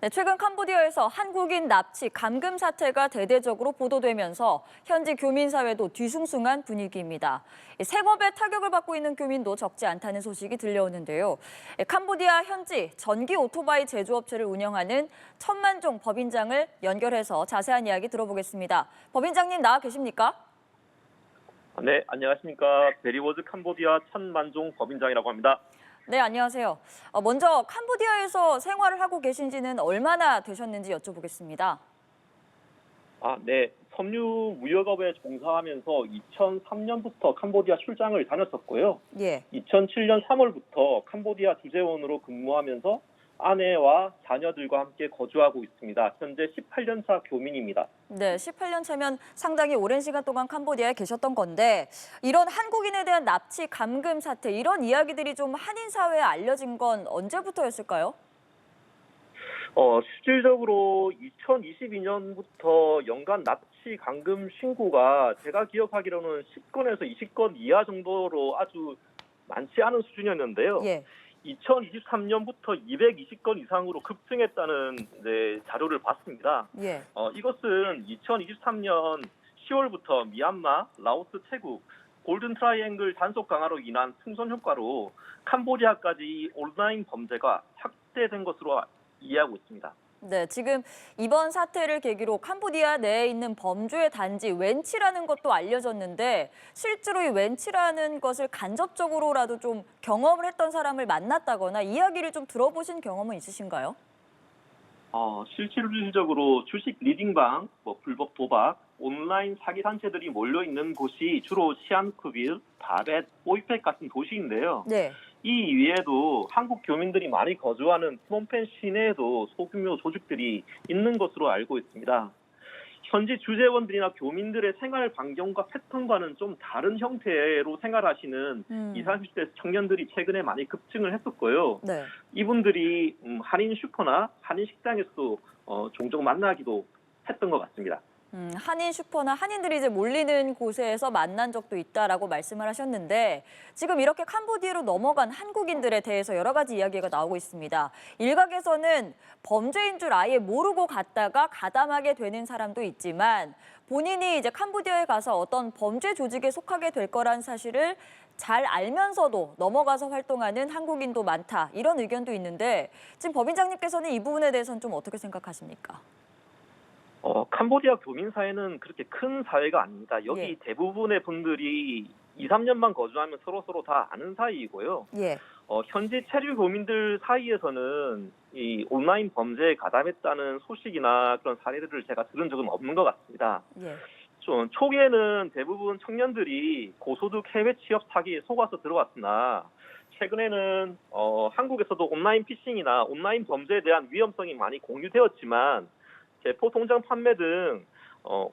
네, 최근 캄보디아에서 한국인 납치, 감금 사태가 대대적으로 보도되면서 현지 교민 사회도 뒤숭숭한 분위기입니다. 생업에 타격을 받고 있는 교민도 적지 않다는 소식이 들려오는데요. 캄보디아 현지 전기 오토바이 제조업체를 운영하는 천만종 법인장을 연결해서 자세한 이야기 들어보겠습니다. 법인장님 나와 계십니까? 네, 안녕하십니까. 베리워즈 캄보디아 천만종 법인장이라고 합니다. 네, 안녕하세요. 먼저 캄보디아에서 생활을 하고 계신 지는 얼마나 되셨는지 여쭤보겠습니다. 네. 섬유 무역업에 종사하면서 2003년부터 캄보디아 출장을 다녔었고요. 예. 2007년 3월부터 캄보디아 주재원으로 근무하면서 아내와 자녀들과 함께 거주하고 있습니다. 현재 18년차 교민입니다. 네, 18년 차면 상당히 오랜 시간 동안 캄보디아에 계셨던 건데 이런 한국인에 대한 납치, 감금 사태 이런 이야기들이 좀 한인 사회에 알려진 건 언제부터였을까요? 실질적으로 2022년부터 연간 납치 감금 신고가 제가 기억하기로는 10건에서 20건 이하 정도로 아주 많지 않은 수준이었는데요. 예. 2023년부터 220건 이상으로 급증했다는 자료를 봤습니다. 예. 이것은 2023년 10월부터 미얀마, 라오스, 태국, 골든 트라이앵글 단속 강화로 인한 풍선 효과로 캄보디아까지 온라인 범죄가 확대된 것으로 이해하고 있습니다. 네, 지금 이번 사태를 계기로 캄보디아 내에 있는 범죄의 단지 웬치라는 것도 알려졌는데 실제로 이 웬치라는 것을 간접적으로라도 좀 경험을 했던 사람을 만났다거나 이야기를 좀 들어보신 경험은 있으신가요? 실질적으로 주식 리딩방, 불법 도박, 온라인 사기 단체들이 몰려 있는 곳이 주로 시안쿠빌, 다벳, 보이펙 같은 도시인데요. 네. 이 이외에도 한국 교민들이 많이 거주하는 프놈펜 시내에도 소규모 조직들이 있는 것으로 알고 있습니다. 현지 주재원들이나 교민들의 생활 반경과 패턴과는 좀 다른 형태로 생활하시는 20, 30대 청년들이 최근에 많이 급증을 했었고요. 네. 이분들이 한인 슈퍼나 한인 식당에서도 종종 만나기도 했던 것 같습니다. 한인 슈퍼나 한인들이 이제 몰리는 곳에서 만난 적도 있다라고 말씀을 하셨는데 지금 이렇게 캄보디아로 넘어간 한국인들에 대해서 여러 가지 이야기가 나오고 있습니다. 일각에서는 범죄인 줄 아예 모르고 갔다가 가담하게 되는 사람도 있지만 본인이 이제 캄보디아에 가서 어떤 범죄 조직에 속하게 될 거란 사실을 잘 알면서도 넘어가서 활동하는 한국인도 많다. 이런 의견도 있는데 지금 법인장님께서는 이 부분에 대해서는 좀 어떻게 생각하십니까? 캄보디아 교민 사회는 그렇게 큰 사회가 아닙니다. 여기 예. 대부분의 분들이 2, 3년만 거주하면 서로 다 아는 사이이고요. 예. 현지 체류 교민들 사이에서는 이 온라인 범죄에 가담했다는 소식이나 그런 사례들을 제가 들은 적은 없는 것 같습니다. 예. 좀 초기에는 대부분 청년들이 고소득 해외 취업 사기에 속아서 들어왔으나 최근에는 한국에서도 온라인 피싱이나 온라인 범죄에 대한 위험성이 많이 공유되었지만 대포 통장 판매 등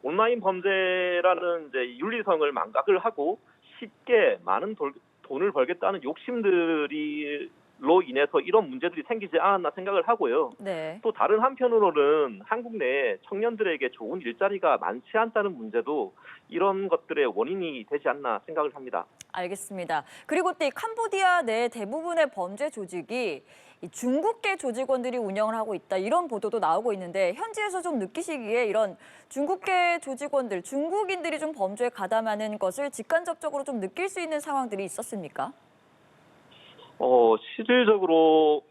온라인 범죄라는 윤리성을 망각을 하고 쉽게 많은 돈을 벌겠다는 욕심들로 인해서 이런 문제들이 생기지 않았나 생각을 하고요. 네. 또 다른 한편으로는 한국 내 청년들에게 좋은 일자리가 많지 않다는 문제도 이런 것들의 원인이 되지 않나 생각을 합니다. 알겠습니다. 그리고 또 이 캄보디아 내 대부분의 범죄 조직이 이 중국계 조직원들이 운영을 하고 있다 이런 보도도 나오고 있는데 현지에서 좀 느끼시기에 이런 중국계 조직원들, 중국인들이 좀 범죄에 가담하는 것을 직간접적으로 좀 느낄 수 있는 상황들이 있었습니까? 실질적으로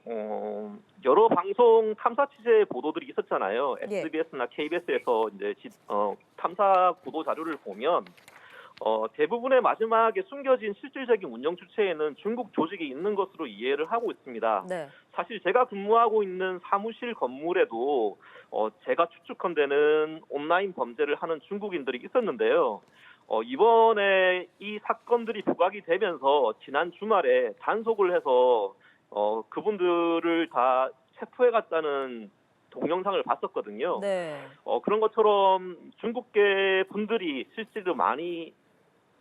여러 방송 탐사 취재 보도들이 있었잖아요. 예. SBS나 KBS에서 탐사 보도 자료를 보면 대부분의 마지막에 숨겨진 실질적인 운영 주체에는 중국 조직이 있는 것으로 이해를 하고 있습니다. 네. 사실 제가 근무하고 있는 사무실 건물에도 제가 추측컨대는 온라인 범죄를 하는 중국인들이 있었는데요. 이번에 이 사건들이 부각이 되면서 지난 주말에 단속을 해서 그분들을 다 체포해 갔다는 동영상을 봤었거든요. 네. 그런 것처럼 중국계 분들이 실제로 많이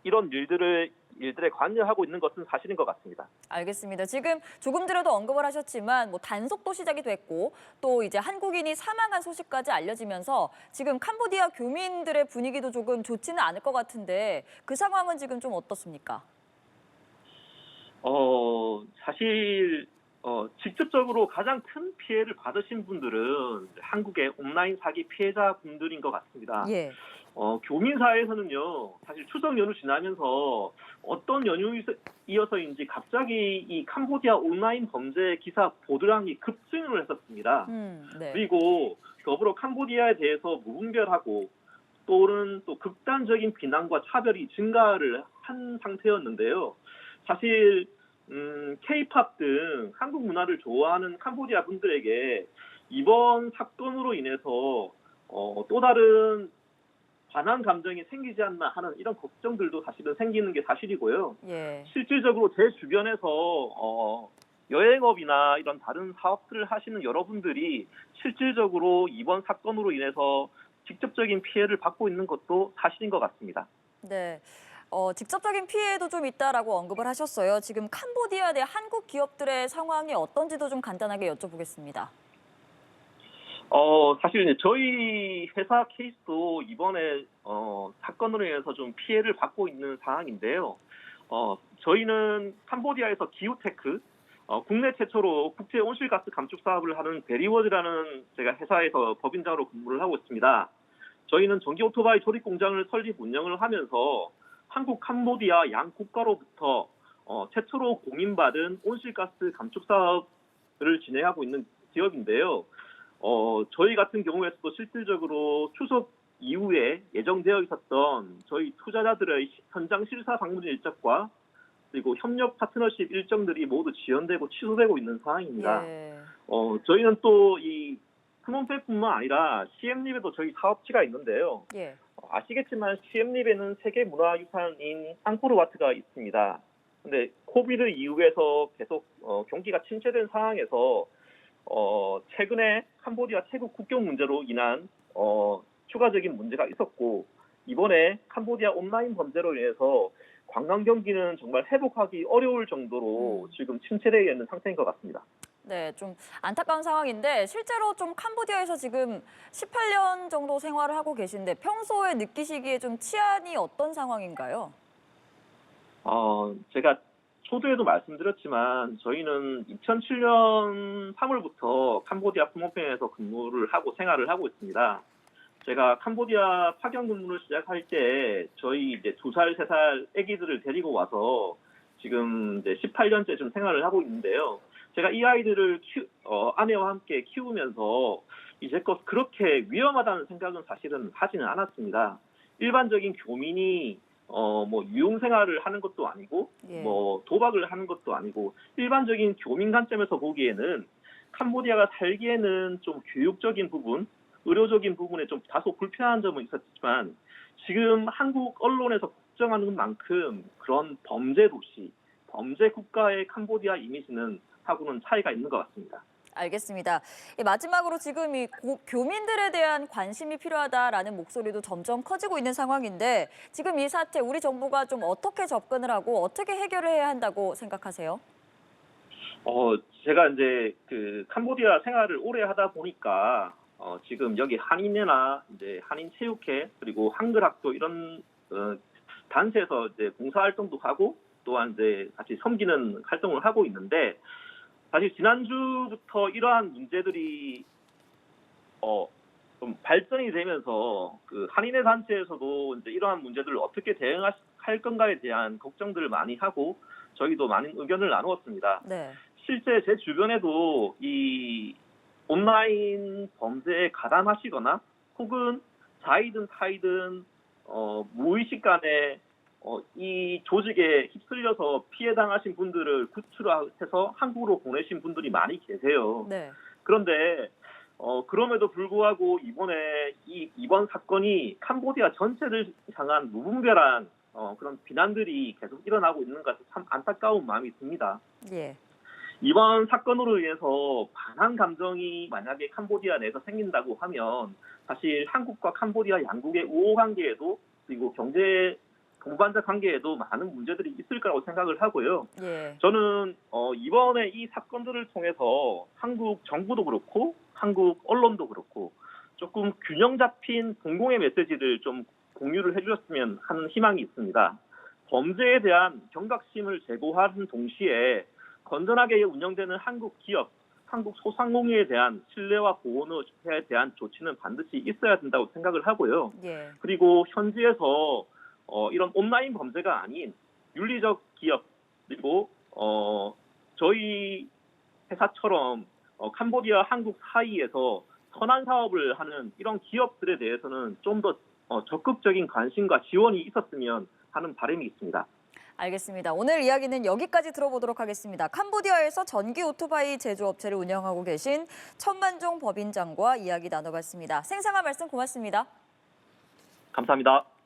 이런 일들에 관여하고 있는 것은 사실인 것 같습니다. 알겠습니다. 지금 조금 전에도 언급을 하셨지만 뭐 단속도 시작이 됐고 또 이제 한국인이 사망한 소식까지 알려지면서 지금 캄보디아 교민들의 분위기도 조금 좋지는 않을 것 같은데 그 상황은 지금 좀 어떻습니까? 사실 직접적으로 가장 큰 피해를 받으신 분들은 한국의 온라인 사기 피해자분들인 것 같습니다. 예. 교민사회에서는요, 사실 추석 연휴 지나면서 어떤 연휴이어서인지 갑자기 이 캄보디아 온라인 범죄 기사 보도량이 급증을 했었습니다. 네. 그리고 더불어 캄보디아에 대해서 무분별하고 또는 또 극단적인 비난과 차별이 증가를 한 상태였는데요. 사실 K-팝 등 한국 문화를 좋아하는 캄보디아 분들에게 이번 사건으로 인해서 또 다른 반한 감정이 생기지 않나 하는 이런 걱정들도 사실은 생기는 게 사실이고요. 예. 실질적으로 제 주변에서 여행업이나 이런 다른 사업들을 하시는 여러분들이 실질적으로 이번 사건으로 인해서 직접적인 피해를 받고 있는 것도 사실인 것 같습니다. 네. 직접적인 피해도 좀 있다라고 언급을 하셨어요. 지금 캄보디아 내 한국 기업들의 상황이 어떤지도 좀 간단하게 여쭤보겠습니다. 사실 이제 저희 회사 케이스도 이번에 사건으로 인해서 좀 피해를 받고 있는 상황인데요. 저희는 캄보디아에서 기후테크, 국내 최초로 국제 온실가스 감축 사업을 하는 베리워즈라는 제가 회사에서 법인장으로 근무를 하고 있습니다. 저희는 전기 오토바이 조립 공장을 설립 운영을 하면서 한국, 캄보디아 양 국가로부터 최초로 공인받은 온실가스 감축 사업을 진행하고 있는 기업인데요. 저희 같은 경우에서도 실질적으로 추석 이후에 예정되어 있었던 저희 투자자들의 현장 실사 방문 일정과 그리고 협력 파트너십 일정들이 모두 지연되고 취소되고 있는 상황입니다. 예. 저희는 또 이 프놈펜뿐만 아니라 시엠립에도 저희 사업지가 있는데요. 예. 아시겠지만 시엠립에는 세계문화유산인 앙코르와트가 있습니다. 근데 코비드 이후에서 계속 경기가 침체된 상황에서 최근에 캄보디아 태국 국경 문제로 인한 추가적인 문제가 있었고 이번에 캄보디아 온라인 범죄로 인해서 관광 경기는 정말 회복하기 어려울 정도로 지금 침체되어 있는 상태인 것 같습니다. 네, 좀 안타까운 상황인데 실제로 좀 캄보디아에서 지금 18년 정도 생활을 하고 계신데 평소에 느끼시기에 좀 치안이 어떤 상황인가요? 제가 초두에도 말씀드렸지만 저희는 2007년 3월부터 캄보디아 프놈펜에서 근무를 하고 생활을 하고 있습니다. 제가 캄보디아 파견 근무를 시작할 때 저희 이제 2살, 3살 아기들을 데리고 와서 지금 이제 18년째 좀 생활을 하고 있는데요. 제가 이 아이들을 아내와 함께 키우면서 이제껏 그렇게 위험하다는 생각은 사실은 하지는 않았습니다. 일반적인 교민이 뭐 유흥 생활을 하는 것도 아니고 예. 뭐 도박을 하는 것도 아니고 일반적인 교민 관점에서 보기에는 캄보디아가 살기에는 좀 교육적인 부분, 의료적인 부분에 좀 다소 불편한 점은 있었지만 지금 한국 언론에서 걱정하는 만큼 그런 범죄 도시, 범죄 국가의 캄보디아 이미지는 하고는 차이가 있는 것 같습니다. 알겠습니다. 마지막으로 지금 이 교민들에 대한 관심이 필요하다라는 목소리도 점점 커지고 있는 상황인데 지금 이 사태 우리 정부가 좀 어떻게 접근을 하고 어떻게 해결을 해야 한다고 생각하세요? 제가 이제 그 캄보디아 생활을 오래 하다 보니까 지금 여기 한인회나 이제 한인체육회 그리고 한글학교 이런 단체에서 이제 봉사활동도 하고 또한 이제 같이 섬기는 활동을 하고 있는데 사실 지난주부터 이러한 문제들이 좀 발전이 되면서 그 한인회 단체에서도 이제 이러한 문제들을 어떻게 대응할 건가에 대한 걱정들을 많이 하고 저희도 많은 의견을 나누었습니다. 네. 실제 제 주변에도 이 온라인 범죄에 가담하시거나 혹은 자이든 타이든 무의식 간에 이 조직에 휩쓸려서 피해 당하신 분들을 구출해서 한국으로 보내신 분들이 많이 계세요. 네. 그런데 그럼에도 불구하고 이번 사건이 캄보디아 전체를 향한 무분별한 그런 비난들이 계속 일어나고 있는 것이 참 안타까운 마음이 듭니다. 예. 이번 사건으로 인해서 반한 감정이 만약에 캄보디아 내에서 생긴다고 하면 사실 한국과 캄보디아 양국의 우호 관계에도 그리고 경제 동반자 관계에도 많은 문제들이 있을 거라고 생각을 하고요. 예. 저는 이번에 이 사건들을 통해서 한국 정부도 그렇고 한국 언론도 그렇고 조금 균형 잡힌 공공의 메시지를 좀 공유를 해주셨으면 하는 희망이 있습니다. 범죄에 대한 경각심을 제고하는 동시에 건전하게 운영되는 한국 기업, 한국 소상공인에 대한 신뢰와 보호에 대한 조치는 반드시 있어야 된다고 생각을 하고요. 예. 그리고 현지에서 이런 온라인 범죄가 아닌 윤리적 기업, 그리고 저희 회사처럼 캄보디아 한국 사이에서 선한 사업을 하는 이런 기업들에 대해서는 좀 더 적극적인 관심과 지원이 있었으면 하는 바람이 있습니다. 알겠습니다. 오늘 이야기는 여기까지 들어보도록 하겠습니다. 캄보디아에서 전기 오토바이 제조업체를 운영하고 계신 천만종 법인장과 이야기 나눠봤습니다. 생생한 말씀 고맙습니다. 감사합니다.